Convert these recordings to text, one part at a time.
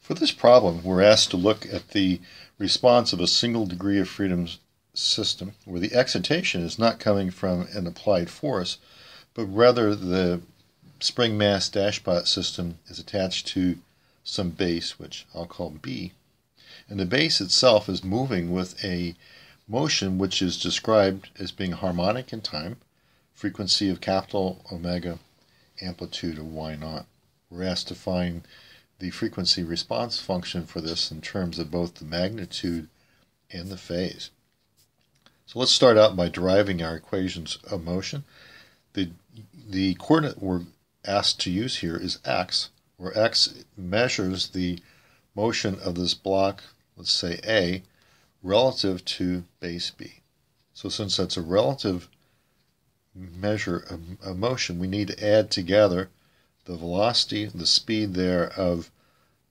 For this problem, we're asked to look at the response of a single degree of freedom system where the excitation is not coming from an applied force, but rather the spring mass dashpot system is attached to some base, which I'll call B, and the base itself is moving with a motion which is described as being harmonic in time, frequency of capital omega, amplitude of y0. We're asked to find the frequency response function for this in terms of both the magnitude and the phase. So let's start out by deriving our equations of motion. The coordinate we're asked to use here is x, where x measures the motion of this block, let's say A, relative to base B. So since that's a relative measure of motion, we need to add together the velocity, the speed there of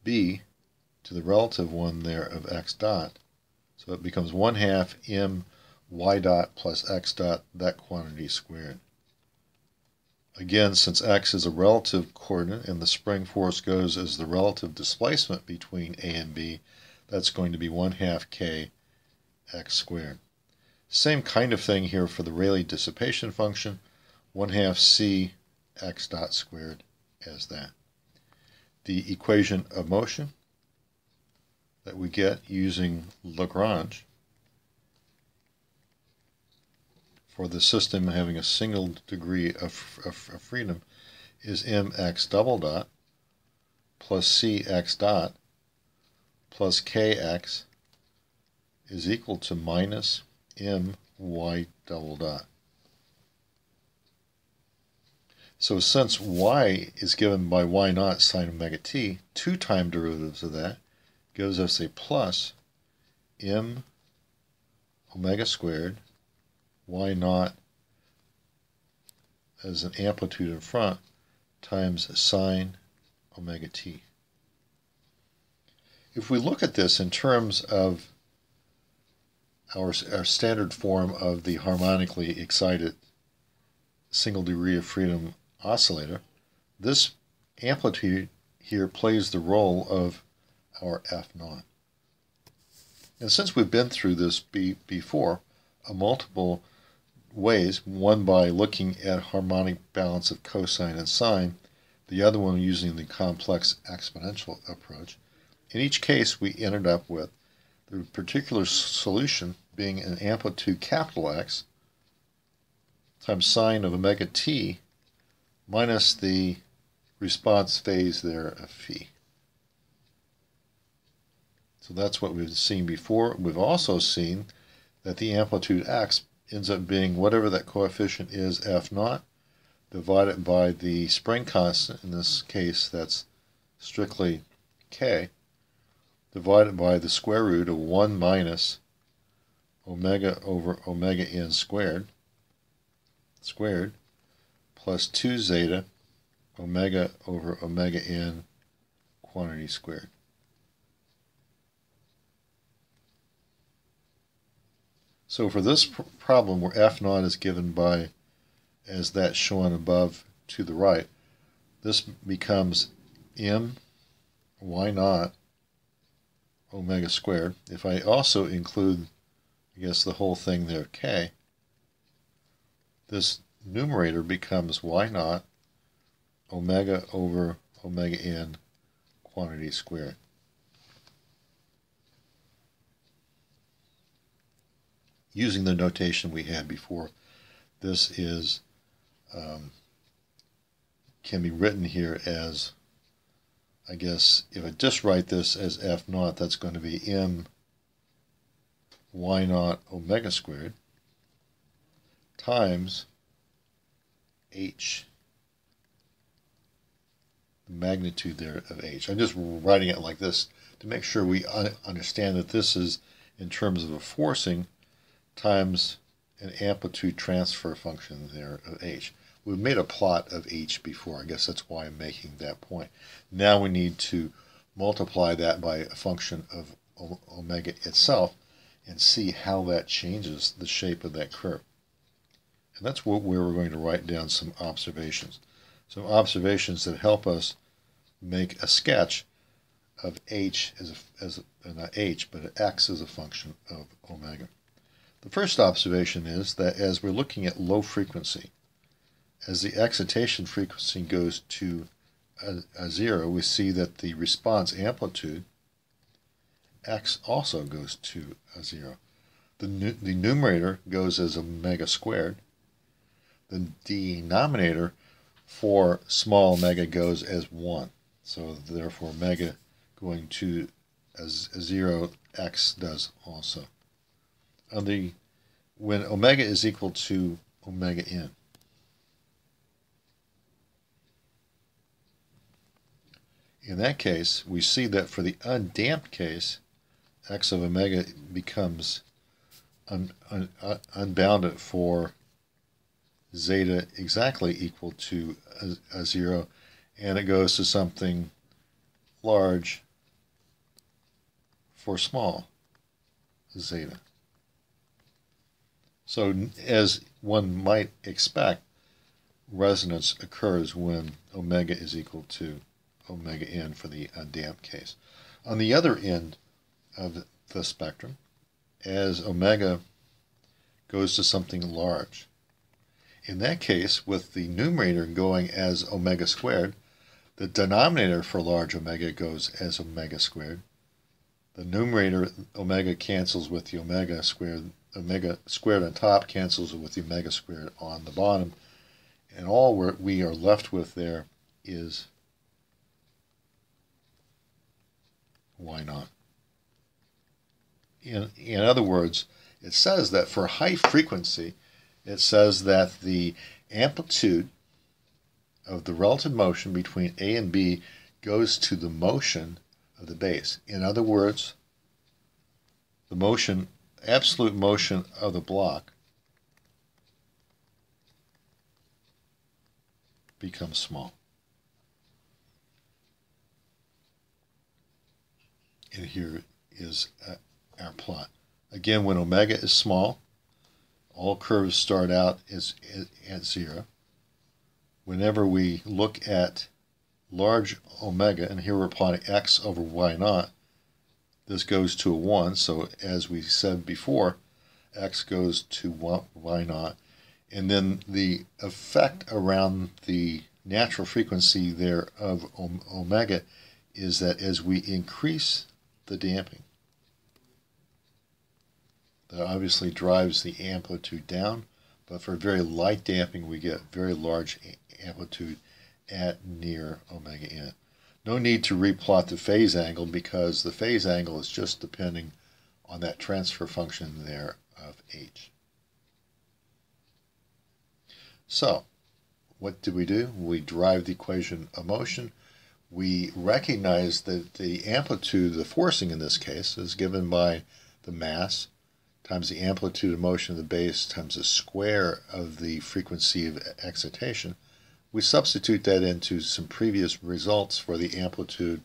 B to the relative one there of x dot. So it becomes 1/2 m y dot plus x dot, that quantity squared. Again, since x is a relative coordinate and the spring force goes as the relative displacement between A and B, that's going to be 1/2 k x squared. Same kind of thing here for the Rayleigh dissipation function, 1/2 c x dot squared as that. The equation of motion that we get using Lagrange for the system having a single degree of freedom is mx double dot plus cx dot plus kx is equal to minus my double dot. So since y is given by y0 sine omega t, two time derivatives of that gives us a plus m omega squared, y0 as an amplitude in front, times sine omega t. If we look at this in terms of our standard form of the harmonically excited single degree of freedom oscillator, this amplitude here plays the role of our F0. And since we've been through this before, multiple ways, one by looking at harmonic balance of cosine and sine, the other one using the complex exponential approach. In each case, we ended up with the particular solution being an amplitude capital X times sine of omega t minus the response phase there of phi. So that's what we've seen before. We've also seen that the amplitude x ends up being whatever that coefficient is, F0, divided by the spring constant, in this case that's strictly k, divided by the square root of 1 minus omega over omega n squared plus 2 zeta omega over omega n quantity squared. So for this problem where F0 is given by, as that shown above to the right, this becomes m y0 omega squared. If I also include, I guess, the whole thing there, k, this numerator becomes y0 omega over omega n quantity squared. Using the notation we had before, this is can be written here as, I guess, if I just write this as F0, that's going to be m y0 omega squared times h, the magnitude there of h. I'm just writing it like this to make sure we understand that this is in terms of a forcing times an amplitude transfer function there of h. We've made a plot of h before. I guess that's why I'm making that point. Now we need to multiply that by a function of omega itself and see how that changes the shape of that curve. And that's where we're going to write down some observations. Some observations that help us make a sketch of h not h, but x as a function of omega. The first observation is that as we're looking at low frequency, as the excitation frequency goes to a 0, we see that the response amplitude, x, also goes to a 0. The numerator goes as omega squared. The denominator for small omega goes as 1. So therefore omega going to a 0, x does also. When omega is equal to omega n, in that case, we see that for the undamped case, x of omega becomes unbounded for zeta exactly equal to a 0, and it goes to something large for small zeta. So as one might expect, resonance occurs when omega is equal to omega n for the undamped case. On the other end of the spectrum, as omega goes to something large, in that case, with the numerator going as omega squared, the denominator for large omega goes as omega squared. The numerator omega cancels with the omega squared on top cancels with the omega squared on the bottom, and all we are left with there is y naught. In other words, it says that for high frequency, it says that the amplitude of the relative motion between A and B goes to the motion of the base. In other words, the motion, absolute motion of the block becomes small. And here is our plot. Again, when omega is small, all curves start out at 0. Whenever we look at large omega, and here we're plotting x over y naught, this goes to a 1. So as we said before, x goes to y naught. And then the effect around the natural frequency there of omega is that as we increase the damping, that obviously drives the amplitude down, but for very light damping we get very large amplitude at near omega n. No need to replot the phase angle because the phase angle is just depending on that transfer function there of h. So, what do? We derive the equation of motion. We recognize that the amplitude, the forcing in this case, is given by the mass times the amplitude of motion of the base times the square of the frequency of excitation. We substitute that into some previous results for the amplitude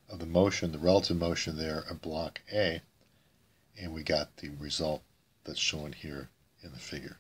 of the motion, the relative motion there of block A, and we got the result that's shown here in the figure.